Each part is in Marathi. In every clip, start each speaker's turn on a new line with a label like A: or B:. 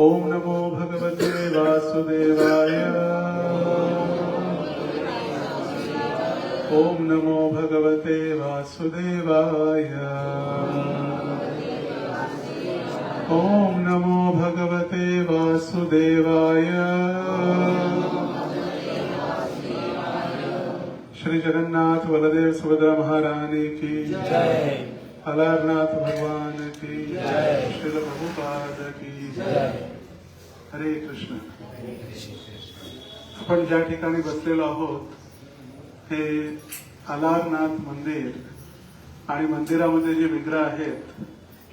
A: ओम नमो भगवते वासुदेवाय। ओम नमो भगवते वासुदेवाय। ओम नमो भगवते वासुदेवाय। श्री जगन्नाथ बलदेव सुभद्रा महारानी की जय। अलारनाथ भगवान की जय। श्रील प्रभुपाद की जय। हरे कृष्ण। आपण ज्या ठिकाणी बसलेलो आहोत हे अलारनाथ मंदिर आणि मंदिरामध्ये जे विग्रह आहेत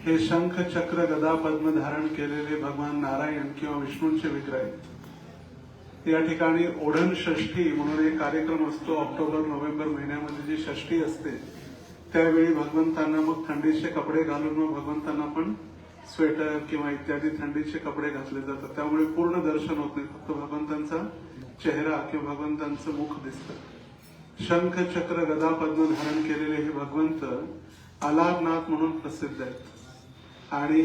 A: हे शंख चक्र गदा पद्म धारण केलेले भगवान नारायण किंवा विष्णूंचे विग्रह आहेत। या ठिकाणी ओढण षष्ठी म्हणून एक कार्यक्रम असतो। ऑक्टोबर नोव्हेंबर महिन्यामध्ये जी षष्ठी असते त्यावेळी भगवंतांना मग थंडीचे कपडे घालून मग भगवंतांना पण स्वेटर किंवा इत्यादी थंडीचे कपडे घातले जातात। त्यामुळे पूर्ण दर्शन होत नाही, फक्त भगवंतांचा चेहरा किंवा भगवंतांचं मुख दिसतं। शंख चक्र गदा पद्म धारण केलेले हे भगवंत अलारनाथ म्हणून प्रसिद्ध आहेत। आणि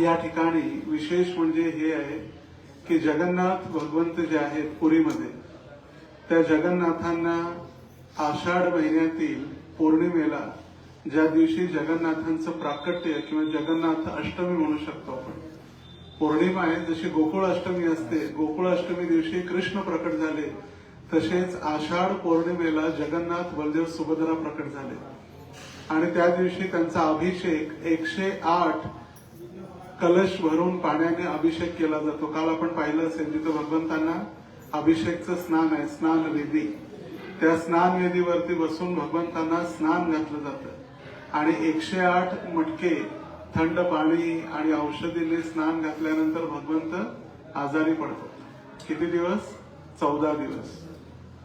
A: या ठिकाणी विशेष म्हणजे हे आहे की जगन्नाथ भगवंत जे आहेत पुरीमध्ये, त्या जगन्नाथांना आषाढ महिन्यातील पौर्णिमेला ज्या दिवशी जगन्नाथांचं प्राकट्य किंवा जगन्नाथ अष्टमी म्हणू शकतो आपण, पौर्णिमा आहे जशी गोकुळ अष्टमी असते, गोकुळ अष्टमी दिवशी कृष्ण प्रकट झाले, तसेच आषाढ पौर्णिमेला जगन्नाथ बलदेव सुभद्रा प्रकट झाले। आणि त्या दिवशी त्यांचा अभिषेक 108 कलश भरून पाण्याने अभिषेक केला जातो। काल आपण पाहिलं असेल जिथं भगवंतांना अभिषेकचं स्नान आहे, स्नान विधी, त्या स्नान विधीवरती बसून भगवंतांना स्नान घातलं जातं आणि 108 मटके थंड पाणी आणि औषधीने स्नान घातल्यानंतर भगवंत आजारी पडतात। किती दिवस? 14 दिवस।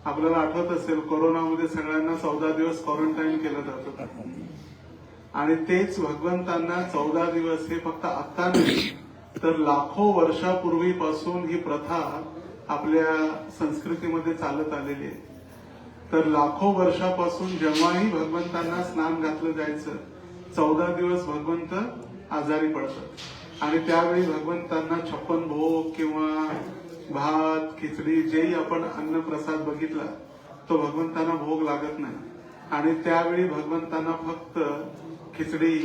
A: आपल्याला आठवत असेल कोरोनामध्ये सगळ्यांना 14 दिवस क्वारंटाईन केलं जात होतं आणि तेच भगवंतांना 14 दिवस हे फक्त आता नाही तर लाखो वर्षापूर्वीपासून ही प्रथा आपल्या संस्कृतीमध्ये चालत आलेली आहे। तर लाखो वर्षापासून जेव्हाही भगवंतांना स्नान घातलं जायचं 14 दिवस भगवंत आजारी पडतात आणि त्यावेळी भगवंतांना 56 भोग किंवा भात खिचडी जेही आपण अन्न प्रसाद बघितला तो भगवंतांना भोग लागत नाही आणि त्यावेळी भगवंतांना फक्त खिचडी,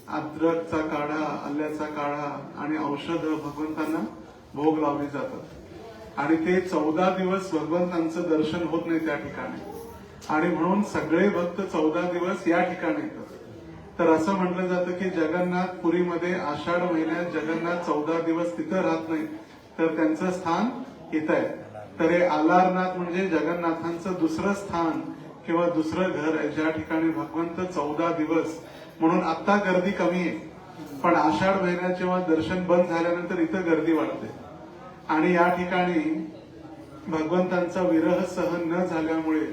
A: अद्रकचा काढा, आल्याचा काढा आणि औषध भगवंतांना भोग लावली जातात आणि ते 14 दिवस भगवंतांचं दर्शन होत नाही त्या ठिकाणी आणि म्हणून सगळे भक्त 14 दिवस या ठिकाणी येतात। तर असं म्हटलं जातं की जगन्नाथ पुरीमध्ये आषाढ महिन्यात जगन्नाथ 14 दिवस तिथं राहत नाही तर त्यांचं स्थान इथं आहे। तर हे अलारनाथ म्हणजे जगन्नाथांचं दुसरं स्थान किंवा दुसरं घर आहे ज्या ठिकाणी भगवंत 14 दिवस, म्हणून आता गर्दी कमी आहे पण आषाढ महिन्यात जेव्हा दर्शन बंद झाल्यानंतर इथं गर्दी वाढते आणि या ठिकाणी भगवंतांचा विरह सहन न झाल्यामुळे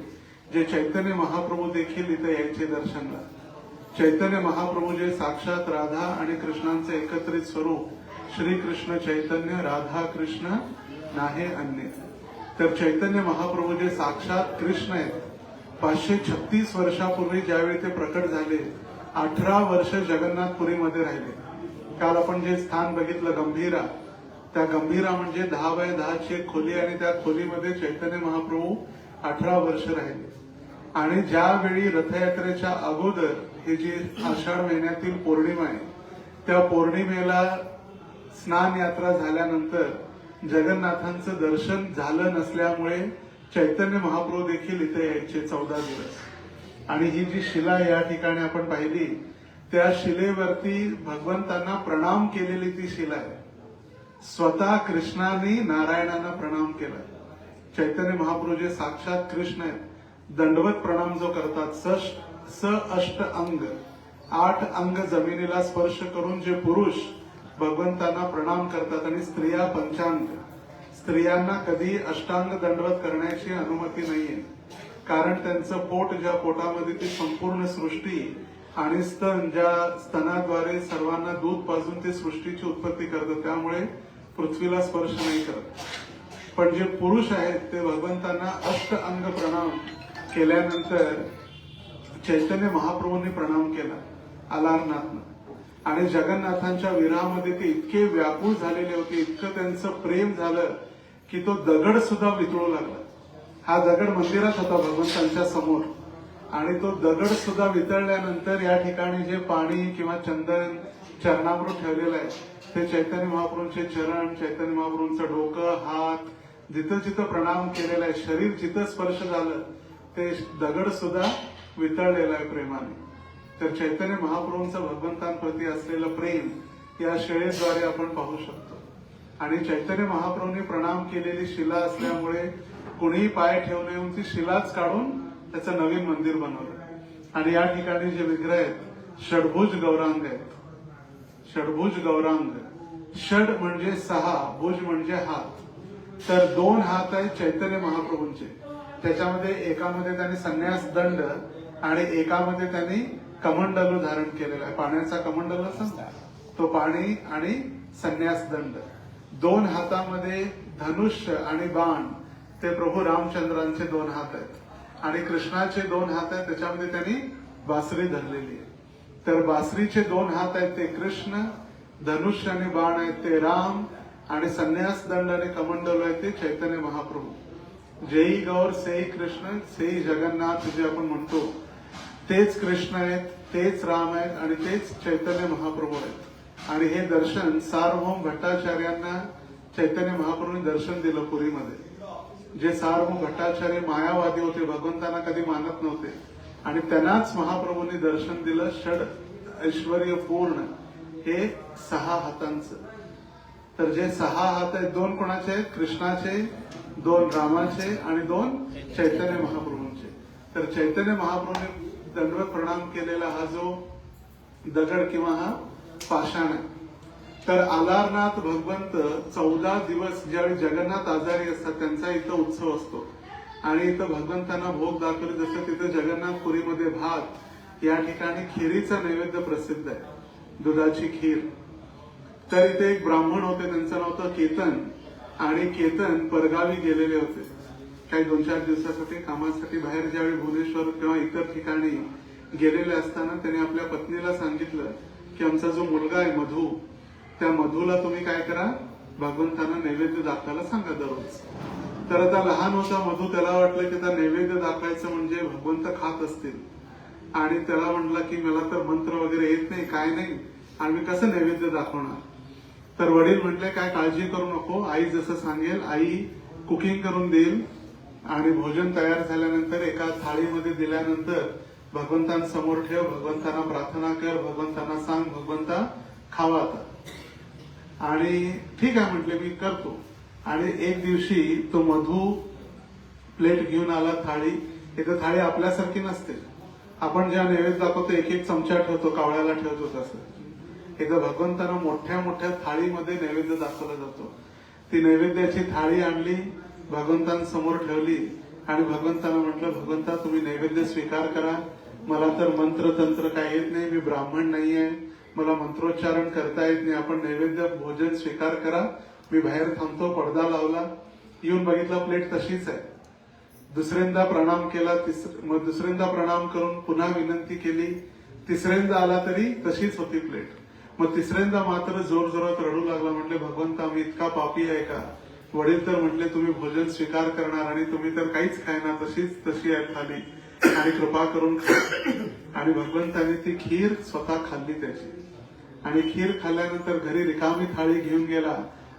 A: जे चैतन्य महाप्रभू देखील इथे यायचे दर्शनला। चैतन्य महाप्रभू जे साक्षात राधा आणि कृष्णांचे एकत्रित स्वरूप श्री कृष्ण चैतन्य राधा कृष्ण नाहे अन्य, तर चैतन्य महाप्रभू जे साक्षात कृष्ण आहेत 536 वर्षापूर्वी ज्यावेळी ते प्रकट झाले 18 वर्ष जगन्नाथपुरीमध्ये राहिले। काल आपण जे स्थान बघितलं गंभीरा, त्या गंभीरा म्हणजे 10 बाय 10 ची एक खोली आणि त्या खोलीमध्ये चैतन्य महाप्रभू 18 वर्ष राहिले आणि ज्यावेळी रथयात्रेच्या अगोदर हे जी आषाढ महिन्यातील पौर्णिमा आहे त्या पौर्णिमेला स्नान यात्रा झाल्यानंतर जगन्नाथांचं दर्शन झालं नसल्यामुळे चैतन्य महाप्रभू देखील इथे यायचे 14 दिवस। आणि ही जी शिला या ठिकाणी आपण पाहिली त्या शिलेवरती भगवंतांना प्रणाम केलेली ती शिला आहे। स्वतः कृष्णाने नारायणांना प्रणाम केला। चैतन्य महाप्रभू जे साक्षात कृष्ण आहेत दंडवत प्रणाम जो करतात, अष्ट अंग 8 अंग जमिनीला स्पर्श करून जे पुरुष भगवंतांना प्रणाम करतात आणि स्त्रिया पंचांग, स्त्रियांना कधी अष्टांग दंडवत करण्याची अनुमती नाहीये कारण त्यांचं पोट, ज्या पोटामध्ये ती संपूर्ण सृष्टी आणि स्तन, ज्या स्तनाद्वारे सर्वांना दूध पाजून ते सृष्टीची उत्पत्ती करतात त्यामुळे पृथ्वीला स्पर्श नाही करत। पण जे पुरुष आहेत ते भगवंतांना अष्ट अंग प्रणाम केल्यानंतर चैतन्य महाप्रभूंनी प्रणाम केला अलारनाथनं आणि जगन्नाथांच्या विरहामध्ये ते इतके व्याकुळ झालेले होते, इतकं त्यांचं प्रेम झालं की तो दगड सुद्धा वितळू लागला. हा दगड मंदिरात होता भगवंतांच्या समोर, आणि तो दगड सुद्धा वितळल्यानंतर या ठिकाणी जे पाणी किंवा चंदन चरणामृत ठेवलेलं आहे ते चैतन्य महाप्रभूंचे चरण, चैतन्य महाप्रभूंचं डोकं, हात, जिथं जिथं प्रणाम केलेला आहे, शरीर जिथं स्पर्श झालं ते दगड सुद्धा वितळलेलं आहे प्रेमाने. तर चैतन्य महाप्रभूंचं भगवंतांप्रती असलेलं प्रेम या शिळेद्वारे आपण पाहू शकतो. आणि चैतन्य महाप्रभूंनी प्रणाम केलेली शिला असल्यामुळे कुणीही पाय ठेवून येऊन ती शिलाच काढून त्याचं नवीन मंदिर बनवलं. आणि या ठिकाणी जे विग्रह आहेत षडभुज गौरांग आहेत. षडभुज गौरांग, षड म्हणजे 6, भुज म्हणजे हात. तर 2 हात आहेत चैतन्य महाप्रभूंचे. त्याच्यामध्ये एकामध्ये त्यांनी संन्यास दंड आणि एकामध्ये त्यांनी कमंडलू धारण केलेला आहे. पाण्याचा कमंडलू असं तो पाणी आणि संन्यास दंड. 2 हातामध्ये धनुष्य आणि बाण ते प्रभू रामचंद्रांचे 2 हात आहेत. आणि कृष्णाचे 2 हात आहेत, त्याच्यामध्ये त्यांनी बासरी धरलेली आहे. तर बासरीचे 2 हात आहेत ते कृष्ण, धनुष्य आणि बाण आहेत ते राम, आणि संन्यास दंड आणि कमंडल आहेत ते चैतन्य महाप्रभू. जेई गौर सेई कृष्ण सेई जगन्नाथ जे आपण म्हणतो तेच कृष्ण आहेत, तेच राम आहेत आणि तेच चैतन्य महाप्रभू आहेत. आणि हे दर्शन सार्वभौम भट्टाचार्यांना चैतन्य महाप्रभूंनी दर्शन दिलं पुरीमध्ये. जे सार्वभौम भट्टाचार्य मायावादी होते, भगवंतांना कधी मानत नव्हते, आणि त्यांनाच महाप्रभूंनी दर्शन दिलं षड ऐश्वर्य पूर्ण हे 6 हातांचं. तर जे 6 हात आहेत 2 कोणाचे आहेत? कृष्णाचे, 2 रामाचे आणि 2 चैतन्य महाप्रभूंचे. तर चैतन्य महाप्रभूंनी दंडवत प्रणाम केलेला हा जो दगड किंवा हा पाषाण आहे. तर आलारनाथ भगवंत 14 दिवस ज्यावेळी जगन्नाथ आजारी असतात त्यांचा इथं उत्सव असतो, आणि इथं भगवंतांना भोग दाखवले. जसं तिथं जगन्नाथपुरीमध्ये भात, या ठिकाणी खिरीचा नैवेद्य प्रसिद्ध आहे, दुधाची खीर. तर इथे एक ब्राह्मण होते, त्यांचं नाव होतं केतन, आणि केतन परगावी गेलेले होते काही 2-4 दिवसासाठी कामासाठी बाहेर. ज्यावेळी भुवनेश्वर किंवा इतर ठिकाणी गेलेले असताना त्यांनी आपल्या पत्नीला सांगितलं की आमचा जो मुलगा आहे मधू, त्या मधूला तुम्ही काय करा, भगवंतांना नैवेद्य दाखवायला सांगा दररोज. तर आता लहान होता मधू, त्याला वाटलं की आता नैवेद्य दाखवायचं म्हणजे भगवंत खात असतील, आणि त्याला म्हटलं की मला तर मंत्र वगैरे येत नाही, काय नाही, आणि मी कसं नैवेद्य दाखवणार. तर वडील म्हटले काय काळजी करू नको, आई जसं सांगेल आई कुकिंग करून देईल, आणि भोजन तयार झाल्यानंतर एका थाळीमध्ये दिल्यानंतर भगवंतांसमोर ठेव, भगवंतांना प्रार्थना कर, भगवंतांना सांग भगवंता खावा आता. आणि ठीक आहे म्हटले मी करतो. आणि एक दिवशी तो मधू प्लेट घेऊन आला, थाळी. इथं थाळी आपल्यासारखी नसते, आपण ज्या नैवेद्य दाखवतो 1-1 चमचा ठेवतो, कावळ्याला ठेवतो तसं. इथं भगवंतांना मोठ्या मोठ्या थाळीमध्ये नैवेद्य दाखवला जातो. ती नैवेद्याची थाळी आणली, भगवंतांसमोर ठेवली, आणि भगवंतांना म्हटलं भगवंता तुम्ही नैवेद्य स्वीकार करा, मला तर मंत्र तंत्र काय येत नाही, मी ब्राह्मण नाहीये, मला मंत्रोच्चारण करता येत नाही, आपण नैवेद्य भोजन स्वीकार करा, मी बाहेर थांबतो. पडदा लावला, येऊन बघितला प्लेट तशीच आहे. दुसऱ्यांदा प्रणाम केला, मग दुसऱ्यांदा प्रणाम करून पुन्हा विनंती केली, तिसऱ्यांदा आला तरी तशीच होती प्लेट. मग तिसऱ्यांदा मात्र जोर जोरात रडू लागला. म्हटले भगवंता मी इतका पापी आहे का? वडील तर म्हटले तुम्ही भोजन स्वीकार करणार आणि तुम्ही तर काहीच खायना, तशीच तशी आहे थाली, आणि कृपा करून खा. आणि भगवंतांनी ती खीर स्वतः खाल्ली त्याची. आणि खीर खाल्ल्यानंतर घरी रिकामी थाळी घेऊन गेला.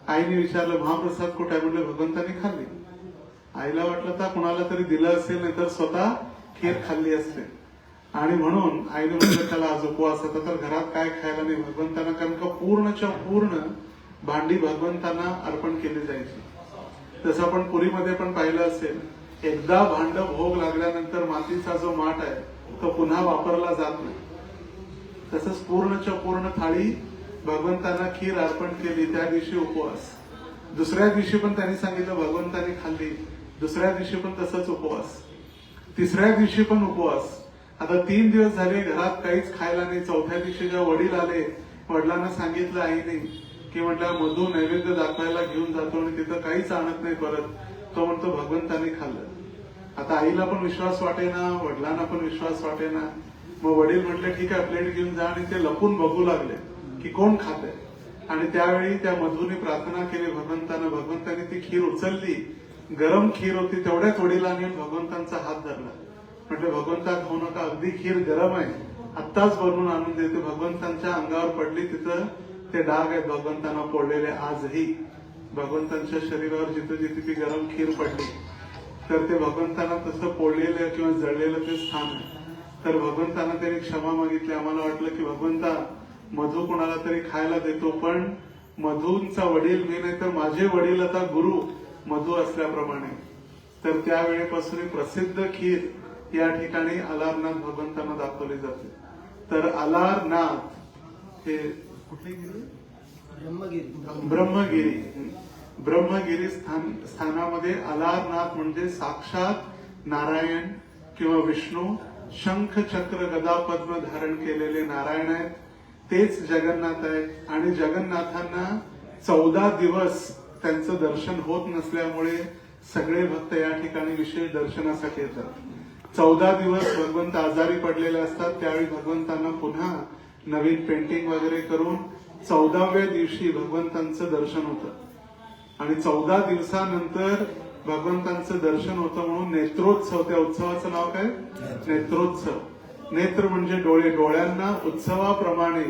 A: आईने विचारलं महाप्रसाद कुठे आहे? म्हटलं भगवंतांनी खाल्ली. आईला वाटलं तर कुणाला तरी दिलं असेल, नाही तर स्वतः खीर खाल्ली असते. आणि म्हणून आईने म्हटलं त्याला आज उपवास होता, तर घरात काय खायला नाही भगवंतांना, कारण का पूर्णच्या पूर्ण भांडी भगवंतांना अर्पण केली जायची. तसं आपण पुरीमध्ये पण पाहिलं असेल, एकदा भांड भोग लागल्यानंतर मातीचा जो माठ आहे तो पुन्हा वापरला जात नाही. तसंच पूर्णच्या पूर्ण थाळी भगवंतांना खीर अर्पण केली, त्या दिवशी उपवास. दुसऱ्या दिवशी पण त्यांनी सांगितलं भगवंतांनी खाल्ली, दुसऱ्या दिवशी पण तसंच उपवास, तिसऱ्या दिवशी पण उपवास. आता 3 दिवस झाले घरात काहीच खायला नाही. चौथ्या दिवशी जेव्हा वडील आले, वडिलांना सांगितलं आईने की म्हटलं मधू नैवेद्य दाखवायला घेऊन जातो आणि तिथं काहीच आणत नाही परत. तो म्हणतो भगवंतांनी खाल्लं. आता आईला पण विश्वास वाटेना, वडिलांना पण विश्वास वाटेना. मग वडील म्हटले ठीक आहे प्लेट घेऊन जा, आणि ते लपून बघू लागले. की कोण खातंय. आणि त्यावेळी त्या मधूने प्रार्थना केली भगवंतानं. भगवंताने ती खीर उचलली, गरम खीर होती, तेवढ्याच वडिलांनी भगवंतांचा हात धरला. म्हटलं भगवंता खाऊ नका, अगदी खीर गरम आहे, आत्ताच बनवून आणून देते. भगवंतांच्या अंगावर पडली, तिथं ते डाग आहेत भगवंतांना पोळलेले आजही. भगवंतांच्या शरीरावर जिथे जिथे ती गरम खीर पडली तर ते भगवंतांना तसं पोळलेलं किंवा जळलेलं ते स्थान आहे. तर भगवंतांना त्यांनी क्षमा मागितली. आम्हाला वाटलं की भगवंता मधू कोणाला तरी खायला देतो, पण मधूंचा वडील मी नाही तर माझे वडील आता गुरु मधू असल्याप्रमाणे. तर त्यावेळेपासून प्रसिद्ध खीर या ठिकाणी अलारनाथ भगवंतांना दाखवली जाते. तर अलारनाथ हे कुठली गिरी? ब्रह्मगिरी स्थानामध्ये अलारनाथ म्हणजे साक्षात नारायण किंवा विष्णू, शंख चक्र गदा पद्म धारण केलेले नारायण आहेत. तेच जगन्नाथ आहे. आणि जगन्नाथांना 14 दिवस त्यांचं दर्शन होत नसल्यामुळे सगळे भक्त या ठिकाणी विशेष दर्शनासाठी येतात. 14 दिवस भगवंत आजारी पडलेले असतात. त्यावेळी भगवंतांना पुन्हा नवीन पेंटिंग वगैरे करून 14व्या दिवशी भगवंतांचं दर्शन होतं. आणि 14 दिवसानंतर भगवंतांचं दर्शन होतं म्हणून नेत्रोत्सव, त्या उत्सवाचं नाव काय? नेत्रोत्सव. नेत्र म्हणजे डोळे, डोळ्यांना उत्सवाप्रमाणे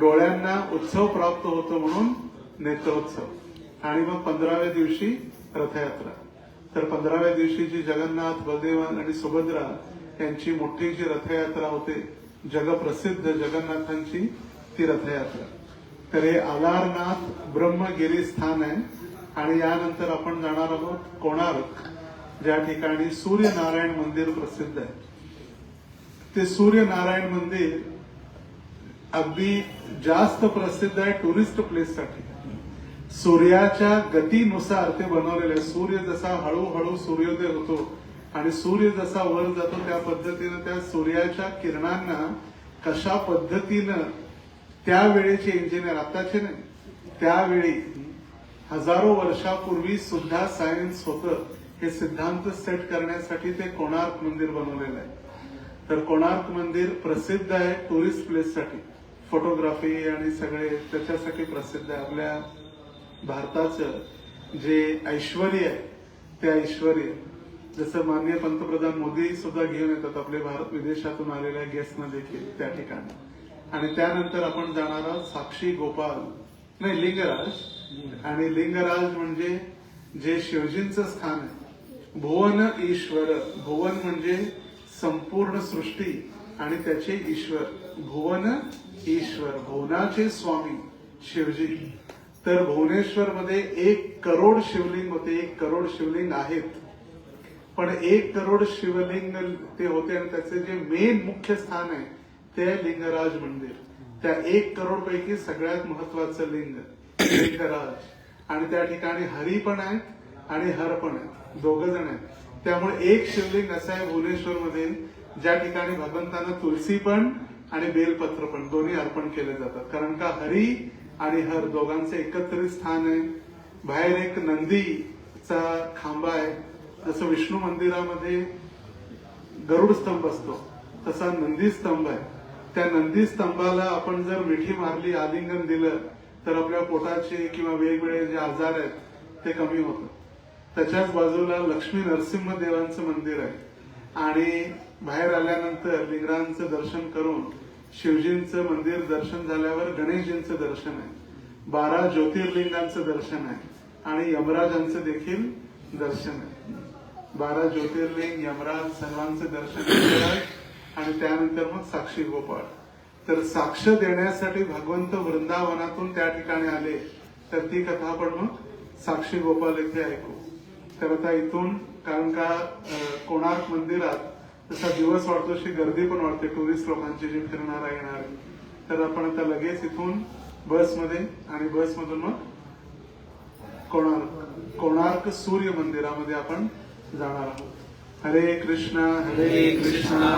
A: डोळ्यांना उत्सव प्राप्त होतो म्हणून नेत्रोत्सव. आणि मग 15व्या दिवशी रथयात्रा. तर 15व्या दिवशी जी जगन्नाथ, बलदेव आणि सुभद्रा यांची मोठी जी रथयात्रा होते, जगप्रसिद्ध जगन्नाथांची ती रथयात्रा. तर हे अलारनाथ ब्रह्मगिरी स्थान आहे. आणि यानंतर आपण जाणार आहोत कोणार्क, ज्या ठिकाणी सूर्यनारायण मंदिर प्रसिद्ध आहे. ते सूर्यनारायण मंदिर अगदी जास्त प्रसिद्ध आहे टुरिस्ट प्लेससाठी. सूर्याच्या गतीनुसार ते बनवलेले. सूर्य जसा हळूहळू सूर्योदय होतो आणि सूर्य जसा वर जातो त्या पद्धतीनं त्या सूर्याच्या किरणांना कशा पद्धतीनं त्यावेळेचे इंजिनियर, आताचे नाही, त्यावेळी हजारो वर्षापूर्वी सुद्धा सायन्स होतं हे सिद्धांत सेट करण्यासाठी ते कोणार्क मंदिर बनवलेलं आहे. तर कोणार्क मंदिर प्रसिद्ध आहे टुरिस्ट प्लेससाठी, फोटोग्राफी आणि सगळे त्याच्यासाठी प्रसिद्ध आहे. आपल्या भारताचं जे ऐश्वर्य आहे ते ऐश्वर्य जसं माननीय पंतप्रधान मोदी सुद्धा घेऊन येतात आपले भारत विदेशातून आलेल्या गेस्टना देखील त्या ठिकाणी. आणि त्यानंतर आपण जाणार आहोत साक्षी गोपाल, नाही लिंगराज. आणि लिंगराज म्हणजे जे शिवजींचं स्थान आहे. भुवन ईश्वर, भुवन म्हणजे संपूर्ण सृष्टी आणि त्याचे ईश्वर, भुवन ईश्वर, भुवनाचे स्वामी शिवजी. तर भुवनेश्वर मध्ये 1 करोड शिवलिंग होते. 1 करोड शिवलिंग आहेत, पण 1 करोड शिवलिंग ते होते आणि त्याचे जे मेन मुख्य स्थान आहे ते लिंगराज मंदिर. त्या 1 करोड पैकी सगळ्यात महत्वाचं लिंग लिंगराज. आणि त्या ठिकाणी हरी पण आहेत आणि हर पण आहेत, 2 जण आहेत. त्यामुळे 1 शिवलिंग असं आहे भुवनेश्वर मध्ये ज्या ठिकाणी भगवंतांना तुलसी पण आणि बेलपत्र पण दोन्ही अर्पण केले जातात. कारण का हरी आणि हर दोघांचे एकत्रित स्थान आहे. बाहेर एक नंदीचा खांबा आहे. जसं विष्णू मंदिरामध्ये गरुड स्तंभ असतो तसा नंदी स्तंभ आहे. त्या नंदी स्तंभाला आपण जर मिठी मारली, आलिंगन दिलं तर आपल्या पोटाचे किंवा वेगवेगळे जे आजार आहेत ते कमी होतात. त्याच्याच बाजूला लक्ष्मी नरसिंह देवांचं मंदिर आहे. आणि बाहेर आल्यानंतर लिंगरांचं दर्शन करून शिवजींचं मंदिर दर्शन झाल्यावर गणेशजींचं दर्शन आहे. 12 ज्योतिर्लिंगांचं दर्शन आहे आणि यमराजांचं देखील दर्शन आहे. 12 ज्योतिर्लिंग, यमराज सर्वांचं दर्शन आहे. आणि त्यानंतर मग साक्षी गोपाळ. तर साक्ष देण्यासाठी भगवंत वृंदावनातून त्या ठिकाणी आले. तर ती कथा आपण मग साक्षी गोपाल इथे ऐकू. तर आता इथून कारण का कोणार्क मंदिरात जसा दिवस वाढतो तशी गर्दी पण वाढते टुरिस्ट लोकांची जी फिरणारा येणार. तर आपण आता लगेच इथून बसमध्ये आणि बसमधून मग कोणार्क सूर्य मंदिरामध्ये आपण जाणार आहोत. हरे कृष्णा कृष्णा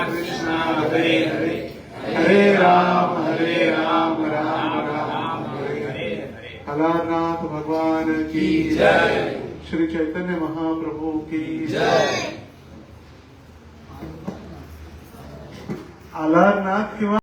A: कृष्णा हरे हरे, हरे राम राम राम हरे हरे. अलारनाथ भगवान की जय. श्री चैतन्य महाप्रभु की जय. अलारनाथ किंवा